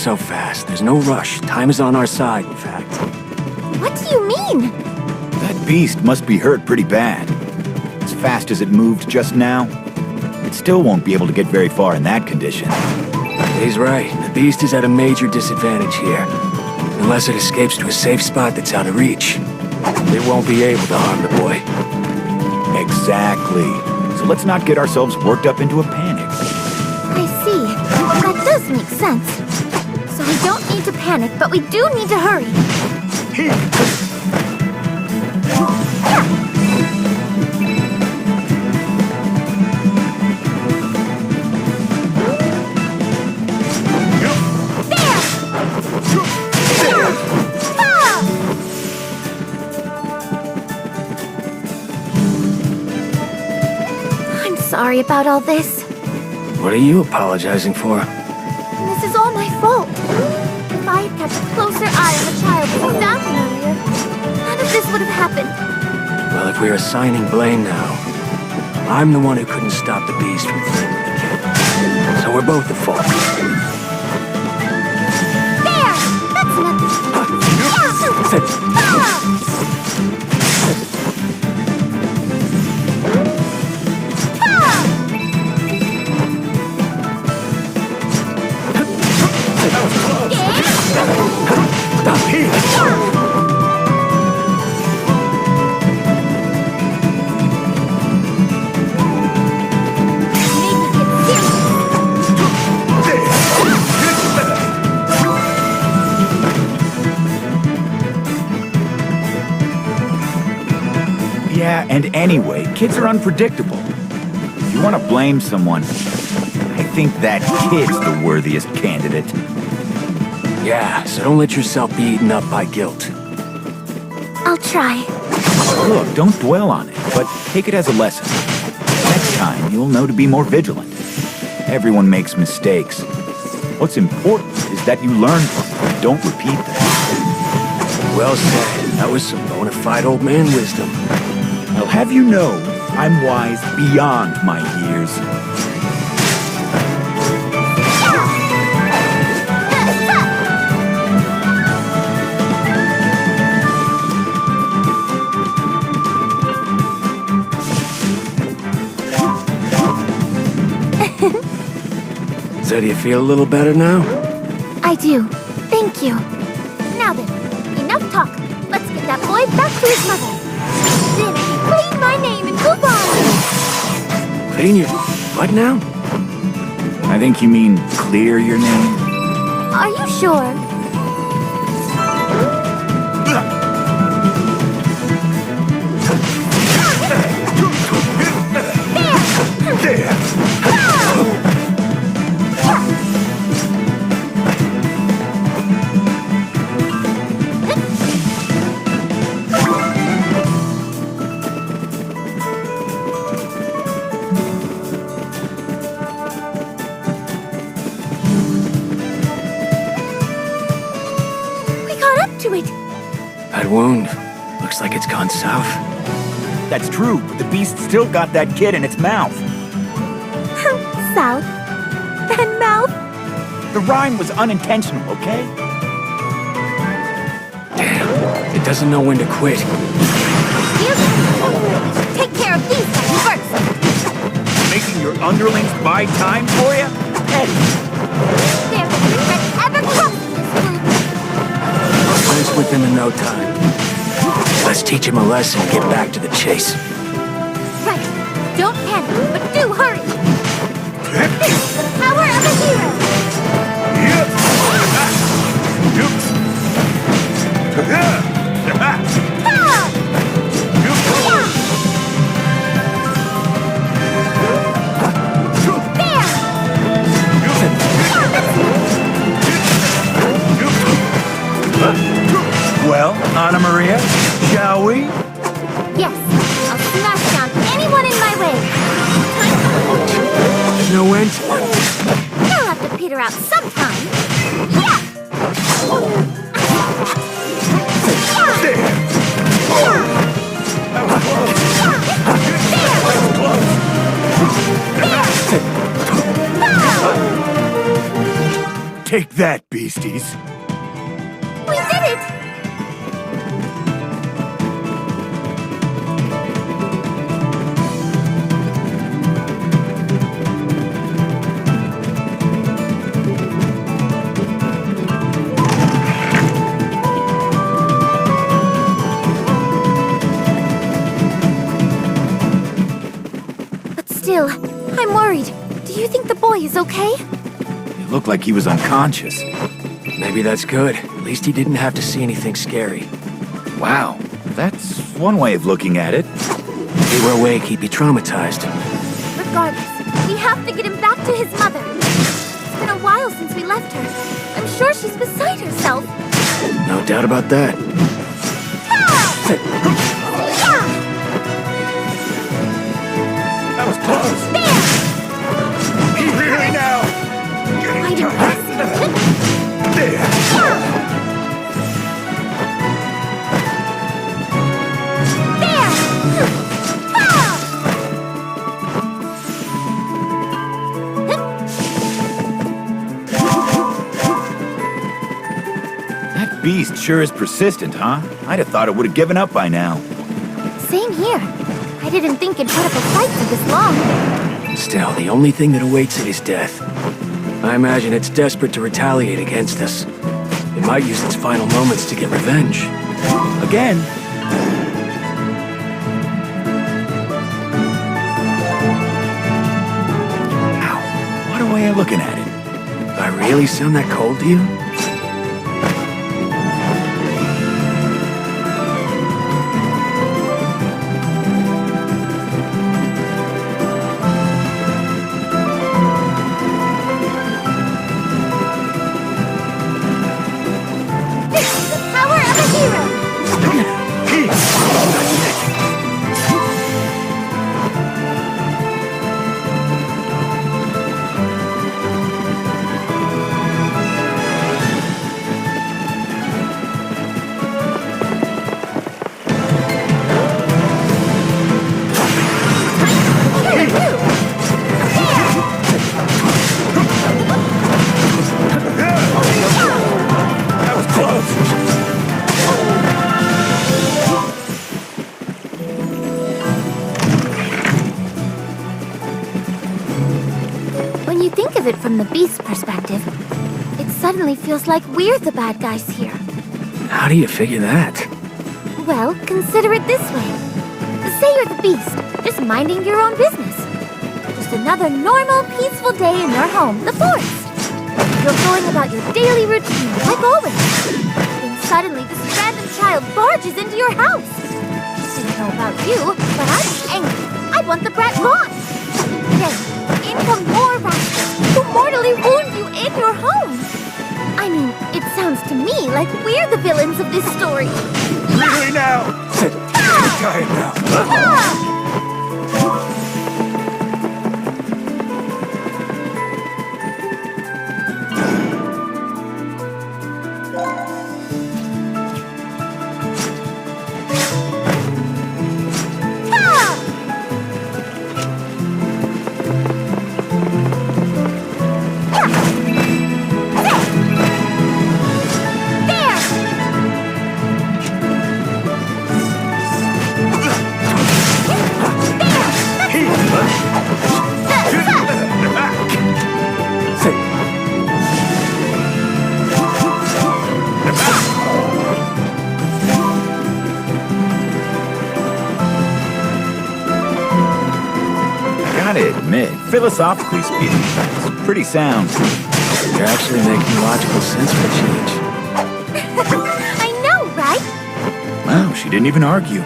so fast. There's no rush. Time is on our side, in fact. What do you mean? That beast must be hurt pretty bad. As fast as it moved just now, it still won't be able to get very far in that condition. He's right. The beast is at a major disadvantage here. Unless it escapes to a safe spot that's out of reach. It won't be able to harm the boy. Exactly. So let's not get ourselves worked up into a panic. I see. That does make sense. So we don't need to panic, but we do need to hurry. Sorry about all this. What are you apologizing for? This is all my fault. If I had kept a closer eye on the child who was found earlier, none of this would have happened. Well, if we're assigning blame now, I'm the one who couldn't stop the beast from flaming the kid. So we're both at fault. There! That's nothing. Yeah, and anyway, kids are unpredictable. If you want to blame someone, I think that kid's the worthiest candidate. Yeah, so don't let yourself be eaten up by guilt. I'll try. Look, don't dwell on it, but take it as a lesson. Next time, you'll know to be more vigilant. Everyone makes mistakes. What's important is that you learn from them, don't repeat them. Well said. That was some bona fide old man wisdom. I'll have you know, I'm wise beyond my years. So do you feel a little better now? I do. Thank you. Now then, enough talk. Let's get that boy back to his mother. Then I can clean my name and move on. Clean your... what now? I think you mean clear your name. Are you sure? That wound, looks like it's gone south. That's true, but the beast still got that kid in its mouth. South? And mouth? The rhyme was unintentional, okay? Damn, it doesn't know when to quit. We should take care of these guys first. Making your underlings buy time for you? Eddie. There isn't ever crossed this group. Finish with him in no time. Let's teach him a lesson and get back to the chase. Right. Don't panic, but do hurry. This is the power of a hero. Well, Anna Maria, shall we? Yes, I'll smash down anyone in my way. No end to them. They'll have to peter out sometime. Yeah! Take that, beasties. We did it! But still, I'm worried. Do you think the boy is okay? It looked like he was unconscious. Maybe that's good. At least he didn't have to see anything scary. Wow, that's one way of looking at it. If he were awake, he'd be traumatized. Regardless, we have to get him back to his mother. It's been a while since we left her. I'm sure she's beside herself. No doubt about that. That was close. There! Really now? Quite impressive. That beast sure is persistent, huh? I'd have thought it would have given up by now. Same here. I didn't think it'd put up a fight for this long. Still, the only thing that awaits it is death. I imagine it's desperate to retaliate against us. It might use its final moments to get revenge. Again. Ow. What a way of looking at it. Do I really sound that cold to you? When you think of it from the beast's perspective, it suddenly feels like we're the bad guys here. How do you figure that? Well, consider it this way. Say you're the beast, just minding your own business. Just another normal, peaceful day in your home, the forest. You're going about your daily routine, like always. Then suddenly this random child barges into your house. Didn't know about you, but I'm angry. I want the brat gone. Then, in come more rascals who mortally wound you in your home. I mean, it sounds to me like we're the villains of this story. Really now? Tired now. Gotta admit, philosophically speaking, it's pretty sound. You're actually making logical sense for a change. I know, right? Wow, she didn't even argue.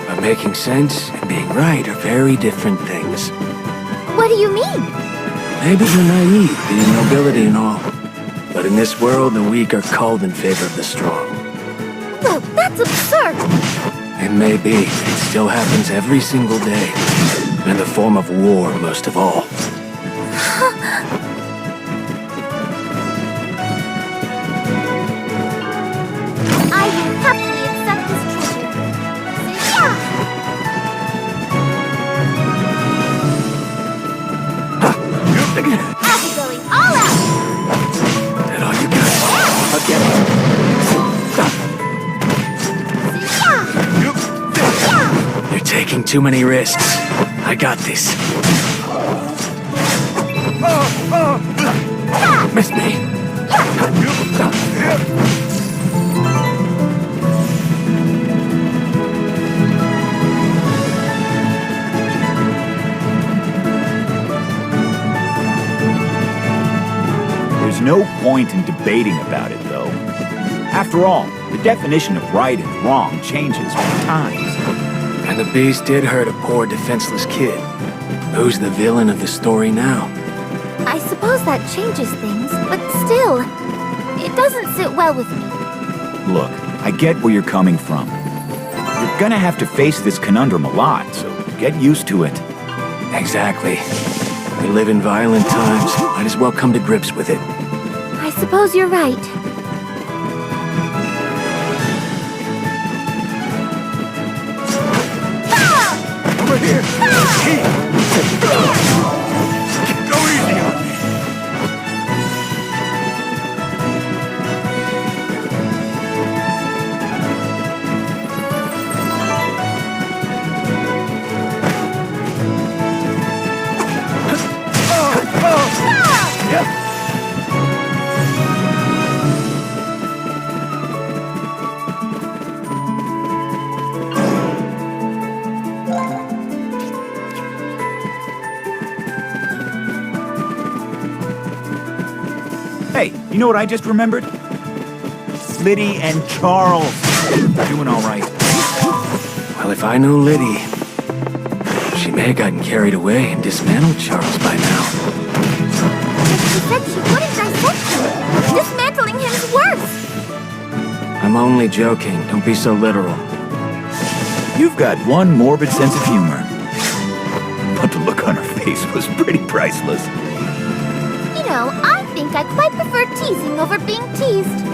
But making sense and being right are very different things. What do you mean? Maybe you're naive, being nobility and all. But in this world, the weak are culled in favor of the strong. Well, that's absurd. It may be, but it still happens every single day. In the form of war, most of all. I will happily accept this treasure. I'll be going all out. That ought taking too many risks. I got this. Missed me. There's no point in debating about it, though. After all, the definition of right and wrong changes with times. And the beast did hurt a poor, defenseless kid. Who's the villain of the story now? I suppose that changes things, but still, it doesn't sit well with me. Look, I get where you're coming from. You're gonna have to face this conundrum a lot, so get used to it. Exactly. We live in violent times. Might as well come to grips with it. I suppose you're right. Over here! Go easy on me! Hey, you know what I just remembered? Liddy and Charles. Doing all right. Well, if I know Liddy, she may have gotten carried away and dismantled Charles by now. But she said she wouldn't dissect him. Dismantling him is worse. I'm only joking. Don't be so literal. You've got one morbid sense of humor. But the look on her face was pretty priceless. You know, I think I quite prefer teasing over being teased.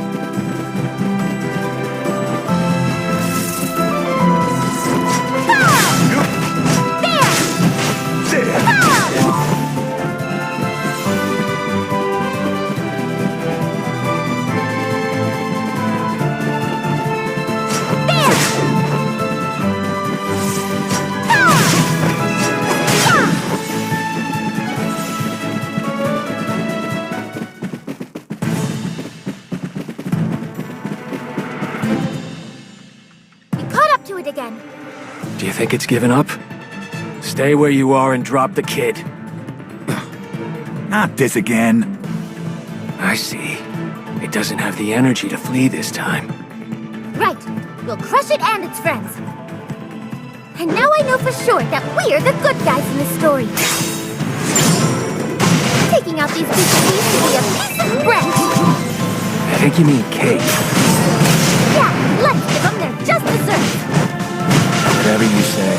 Again. Do you think it's given up? Stay where you are and drop the kid. Not this again. I see. It doesn't have the energy to flee this time. Right. We'll crush it and its friends. And now I know for sure that we're the good guys in this story. Taking out these big trees to be a piece of bread. I think you mean cake. Yeah, let's give them their just desserts. Whatever you say.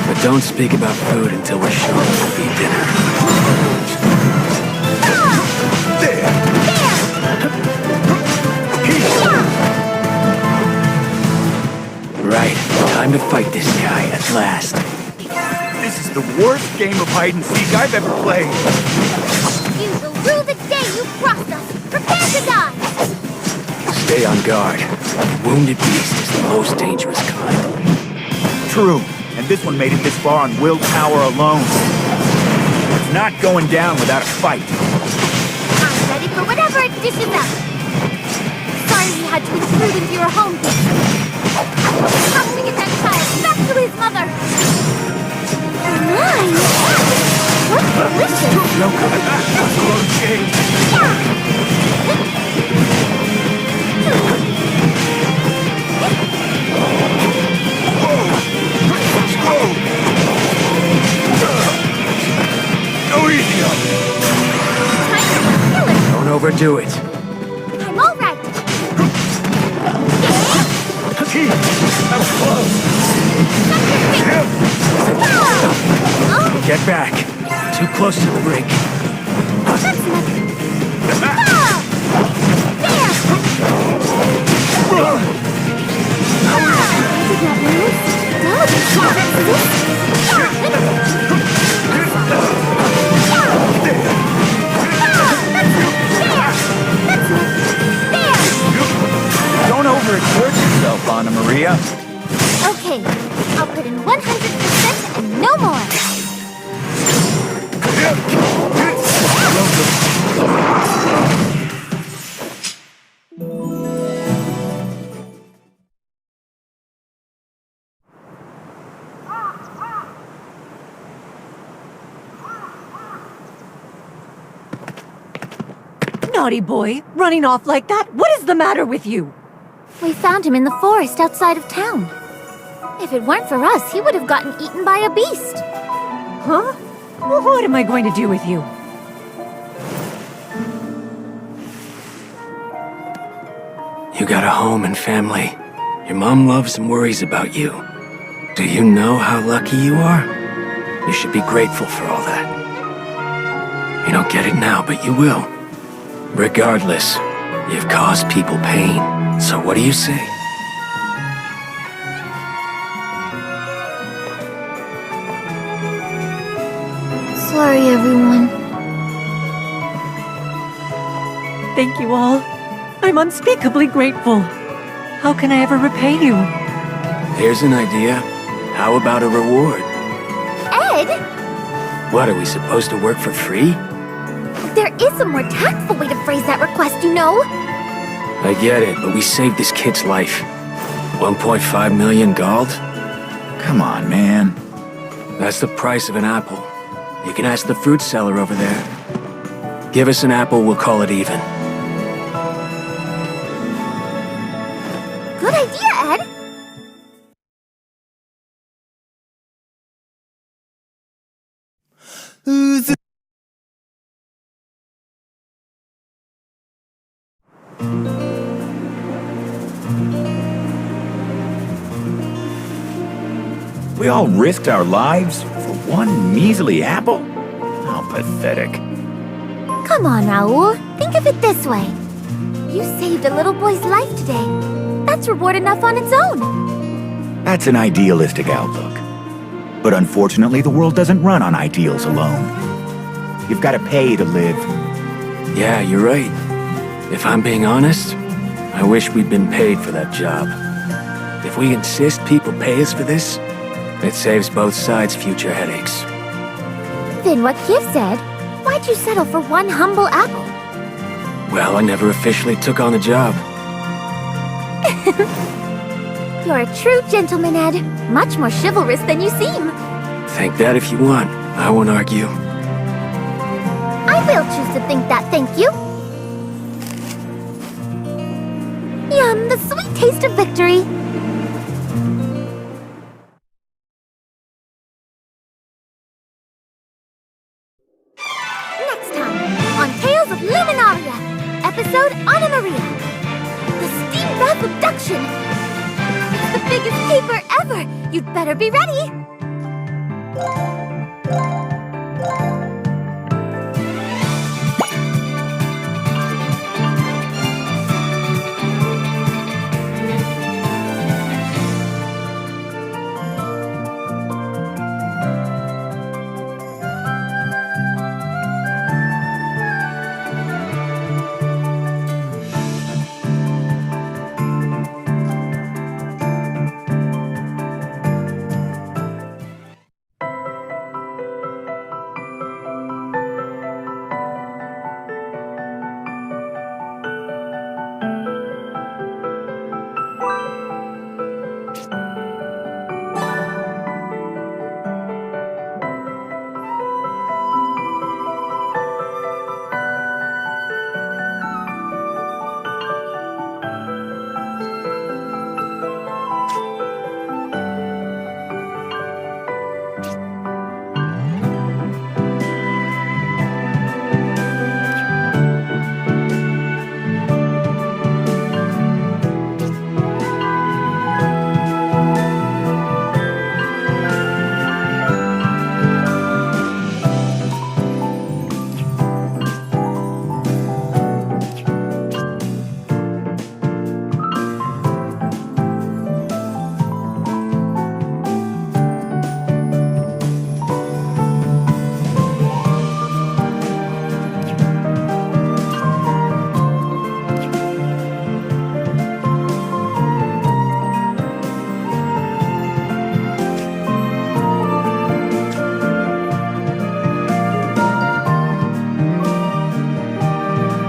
But don't speak about food until we're sure it'll be dinner. There! Right, time to fight this guy at last. This is the worst game of hide and seek I've ever played. You will rue the day you crossed us. Prepare to die. Stay on guard. The wounded beast is the most dangerous kind. True, and this one made it this far on willpower alone. It's not going down without a fight. I'm ready for whatever it dishes up. Sorry we had to intrude into your home. Have to get that child back to his mother. My, what delicious. No coming back. Close game. Go easy on me. Don't overdo it. I'm all right. That was close. Get back. Too close to the brink. That's nothing. Did not move. Delicate. Don't overexert yourself, Anna Maria. Okay, I'll put in 100% and no more. Naughty boy, running off like that? What is the matter with you? We found him in the forest outside of town. If it weren't for us, he would have gotten eaten by a beast. Huh? Well, what am I going to do with you? You got a home and family. Your mom loves and worries about you. Do you know how lucky you are? You should be grateful for all that. You don't get it now, but you will. Regardless, you've caused people pain. So what do you say? Sorry, everyone. Thank you all. I'm unspeakably grateful. How can I ever repay you? Here's an idea. How about a reward? Ed? What, are we supposed to work for free? There is a more tactful way to phrase that request, you know? I get it, but we saved this kid's life. 1.5 million gold? Come on, man. That's the price of an apple. You can ask the fruit seller over there. Give us an apple, we'll call it even. Good idea, Ed. We all risked our lives for one measly apple? How pathetic. Come on, Raoul. Think of it this way. You saved a little boy's life today. That's reward enough on its own. That's an idealistic outlook. But unfortunately, the world doesn't run on ideals alone. You've got to pay to live. Yeah, you're right. If I'm being honest, I wish we'd been paid for that job. If we insist people pay us for this, it saves both sides future headaches. Then what gives, Ed? Why'd you settle for one humble apple? Well, I never officially took on the job. You're a true gentleman, Ed. Much more chivalrous than you seem. Think that if you want. I won't argue. I will choose to think that, thank you. Yum, the sweet taste of victory. Next time, on Tales of Luminaria, episode Anna Maria. The steam bath abduction. It's the biggest caper ever. You'd better be ready.